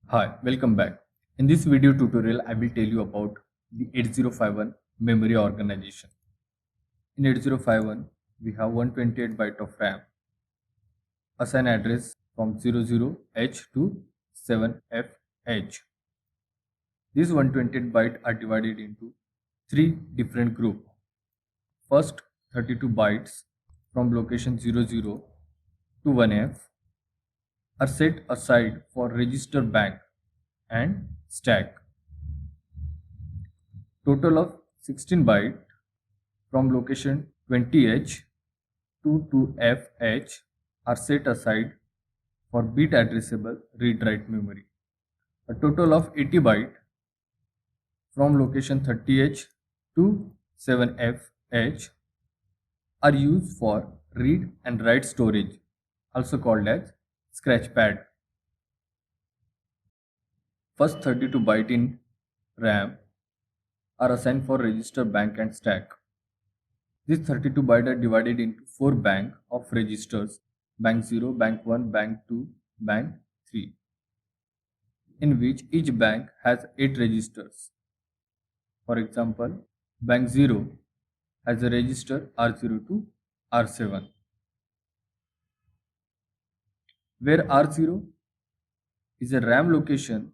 Hi, welcome back. In this video tutorial, I will tell you about the 8051 memory organization. In 8051, we have 128 byte of RAM, assign address from 00H to 7FH. These 128 bytes are divided into three different groups. First, 32 bytes from location 00 to 1F are set aside for register bank and stack. Total of 16 byte from location 20H to 2FH are set aside for bit addressable read-write memory. A total of 80 byte from location 30H to 7FH are used for read and write storage, also called as scratchpad. First 32 byte in RAM are assigned for register bank and stack. These 32 bytes are divided into 4 bank of registers: bank 0, bank 1, bank 2, bank 3, in which each bank has 8 registers. For example, bank 0 has a register R0 to R7, where R0 is a RAM location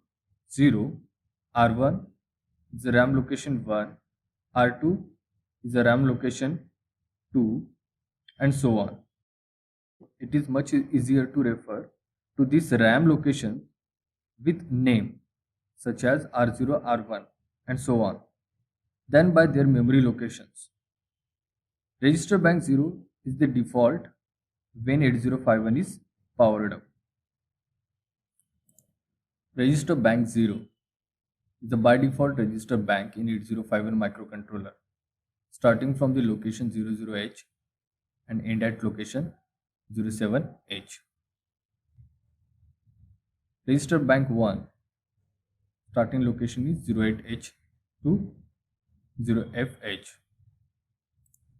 0, R1 is a RAM location 1, R2 is a RAM location 2, and so on. It is much easier to refer to this RAM location with name such as R0, R1, and so on than by their memory locations. Register bank 0 is the default when 8051 is powered up. Register bank 0 is the by default register bank in 8051 microcontroller, starting from the location 00H and end at location 07H. Register bank 1 starting location is 08H to 0FH.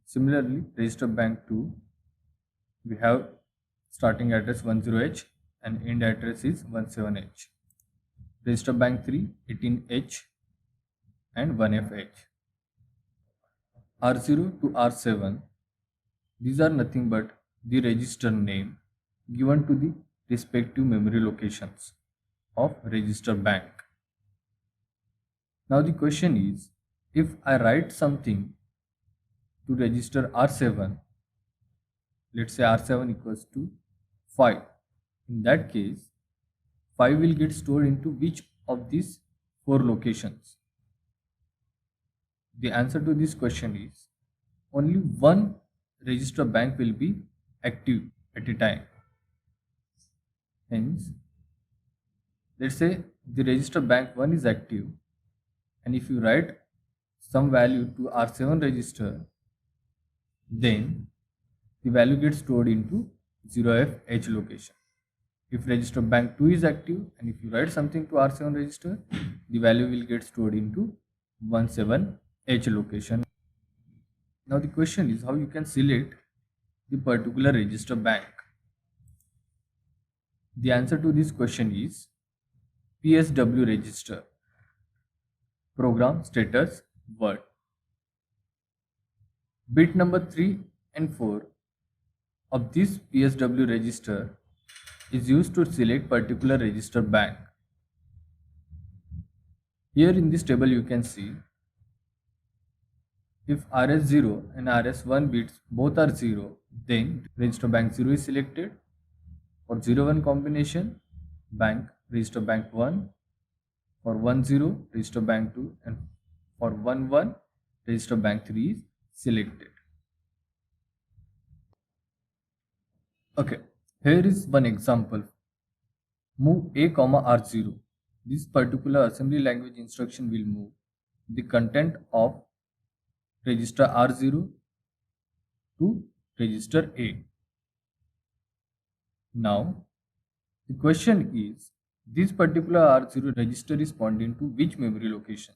Similarly, register bank 2, we have starting address 10H and end address is 17H. Register bank 3, 18H and 1FH. R0 to R7, these are nothing but the register name given to the respective memory locations of register bank. Now the question is, if I write something to register R7, let's say R7 equals to 5. In that case, 5 will get stored into which of these 4 locations? The answer to this question is only one register bank will be active at a time. Hence, let's say the register bank 1 is active, and if you write some value to R7 register, then the value gets stored into 0FH location. If register bank 2 is active and if you write something to R7 register, the value will get stored into 17H location. Now the question is how you can select the particular register bank. The answer to this question is PSW register, program status word. Bit number 3 and 4 of this PSW register is used to select particular register bank. Here in this table you can see, if RS0 and RS1 bits both are 0, then register bank 0 is selected. For 0-1 combination, register bank 1. For 1-0, register bank 2, and for 1-1, register bank 3 is selected. Okay, here is one example. Move A, R0. This particular assembly language instruction will move the content of register R0 to register A. Now, the question is, this particular R0 register is pointing to which memory location?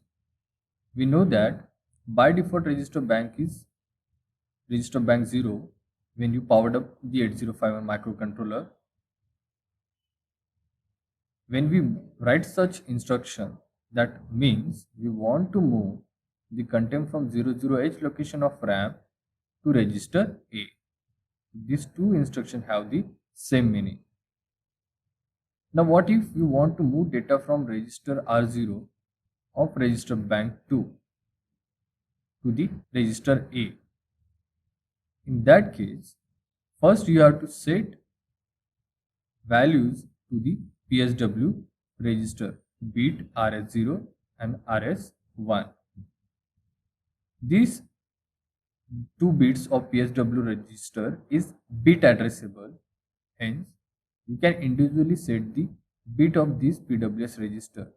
We know that by default register bank is register bank 0 when you powered up the 8051 microcontroller. When we write such instruction, that means we want to move the content from 00H location of RAM to register A. These two instructions have the same meaning. Now what if we want to move data from register R0 of register bank 2 to the register A? In that case, first you have to set values to the PSW register, bit RS0 and RS1. These two bits of PSW register is bit addressable, hence you can individually set the bit of this PWS register.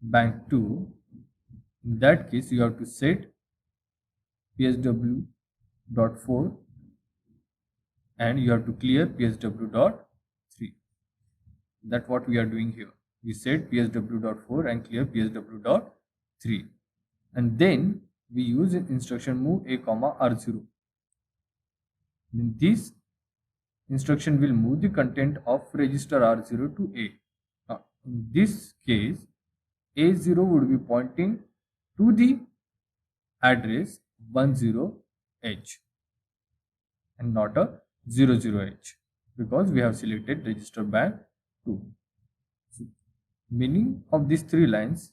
Bank 2, in that case you have to set PSW.4 and you have to clear PSW.3. That's what we are doing here. We set PSW.4 and clear PSW.3, and then we use instruction move A, R0. Then this instruction will move the content of register R0 to A. Now, in this case, A0 would be pointing to the address 10H and not a 00H, because we have selected register bank 2. So, meaning of these three lines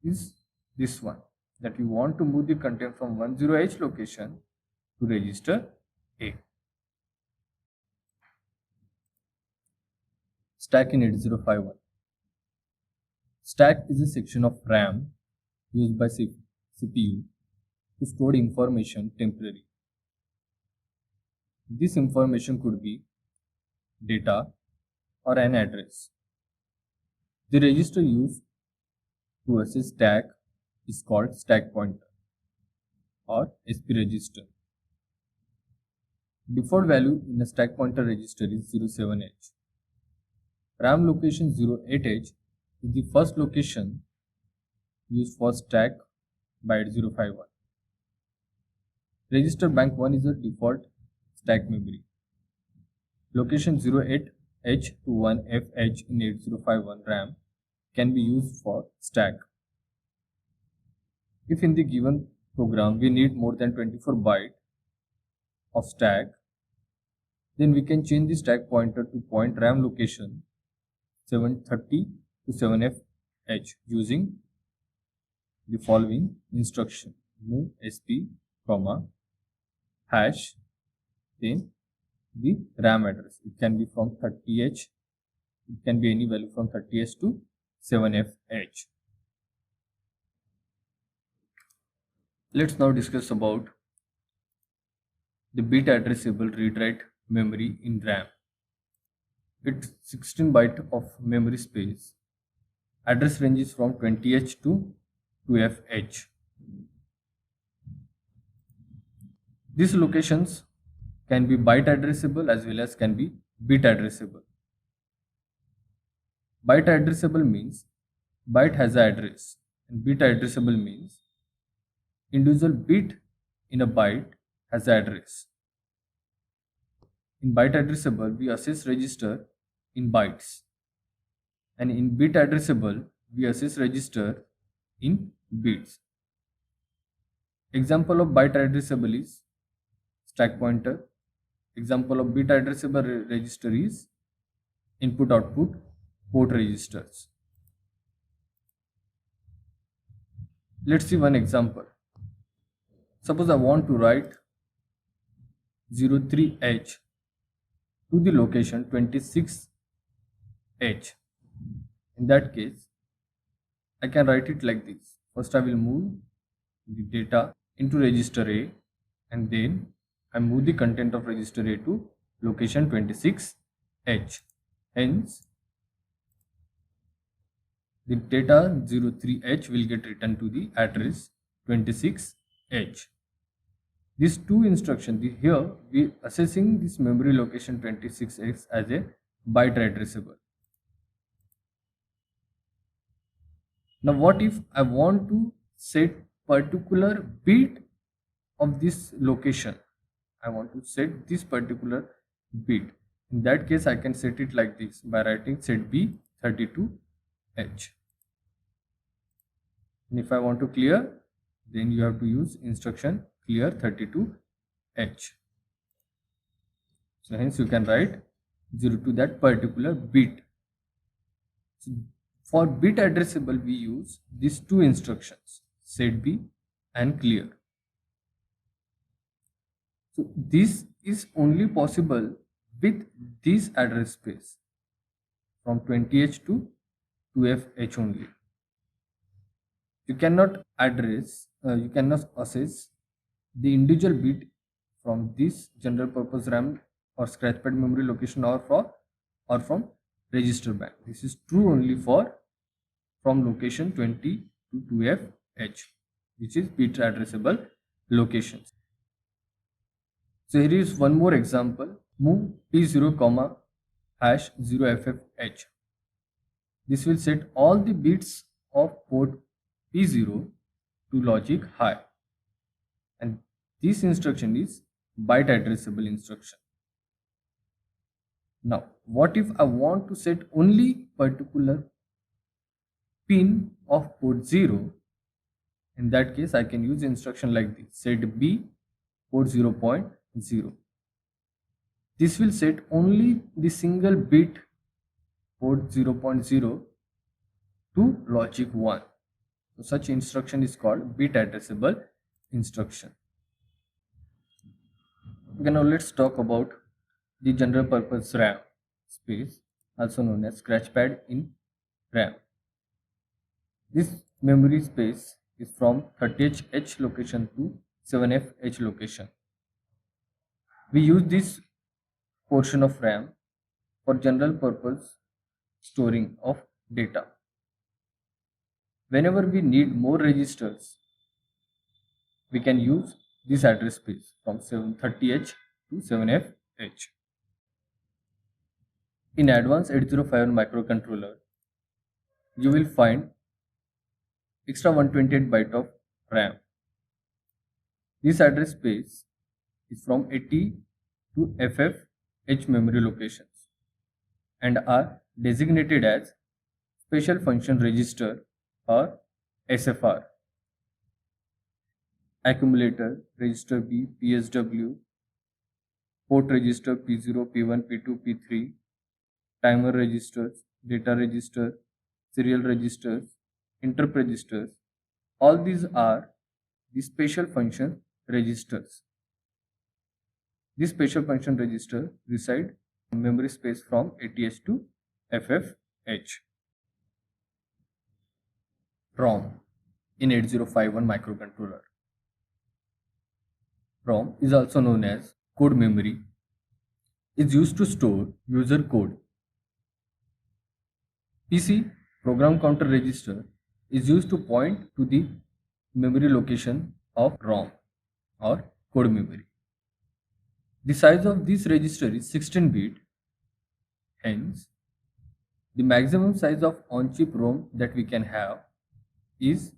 is this one, that you want to move the content from 10H location to register A. Stack in 8051. Stack is a section of RAM used by CPU to store information temporarily. This information could be data or an address. The register used to access stack is called stack pointer or SP register. Default value in a stack pointer register is 07H. RAM location 08H is the first location used for stack by 8051. Register bank 1 is a default stack memory. Location 08H to 1FH in 8051 RAM can be used for stack. If in the given program we need more than 24 bytes of stack, then we can change the stack pointer to point RAM location 730 to 7FH using the following instruction: move SP, hash, then the RAM address. It can be from 30H, it can be any value from 30H to 7FH. Let's now discuss about the bit addressable read-write memory in RAM. It's 16 byte of memory space. Address ranges from 20H to 2FH. These locations can be byte addressable as well as can be bit addressable. Byte addressable means byte has an address, and bit addressable means individual bit in a byte has an address. In byte addressable, we access register in bytes, and in bit addressable, we access register in bits. Example of byte addressable is stack pointer. Example of bit addressable register is input-output port registers. Let's see one example. Suppose I want to write 03H to the location 26H. In that case, I can write it like this. First I will move the data into register A, and then I move the content of register A to location 26H. Hence, the data 03H will get returned to the address 26H. These two instructions, here we assessing this memory location 26X as a byte addressable. Now what if I want to set particular bit of this location? I want to set this particular bit. In that case, I can set it like this by writing set B 32H. And if I want to clear, then you have to use instruction clear 32H. So hence you can write 0 to that particular bit. So for bit addressable, we use these two instructions, set B and clear. So this is only possible with this address space from 20H to 2FH only. You cannot access the individual bit from this general purpose RAM or scratchpad memory location or from register bank. This is true only from location 20 to 2FH, which is bit addressable locations. So here is one more example. Move P0, #0FFH. This will set all the bits of port P0 to logic high, and this instruction is byte addressable instruction. Now, what if I want to set only particular pin of port 0? In that case, I can use instruction like this, set B port 0.0. This will set only the single bit port 0.0 to logic 1. So such instruction is called bit addressable instruction. Okay, now let's talk about the general purpose RAM space, also known as scratchpad in RAM. This memory space is from 30H location to 7FH location. We use this portion of RAM for general purpose storing of data. Whenever we need more registers, we can use this address space from 30H to 7FH. In advanced 8051 microcontroller, you will find extra 128 byte of RAM. This address space is from 80 to FFH memory locations and are designated as special function register or SFR. Accumulator, register B, PSW, port register P0, P1, P2, P3, timer registers, data register, serial registers, interrupt registers. All these are the special function registers. This special function register reside in memory space from 80H to FFH. ROM in 8051 microcontroller. ROM is also known as code memory. Is used to store user code. PC program counter register is used to point to the memory location of ROM or code memory. The size of this register is 16 bit. Hence, the maximum size of on-chip ROM that we can have is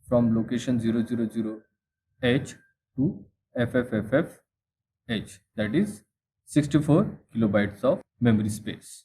from location 000H to FFFFH, that is 64 kilobytes of memory space.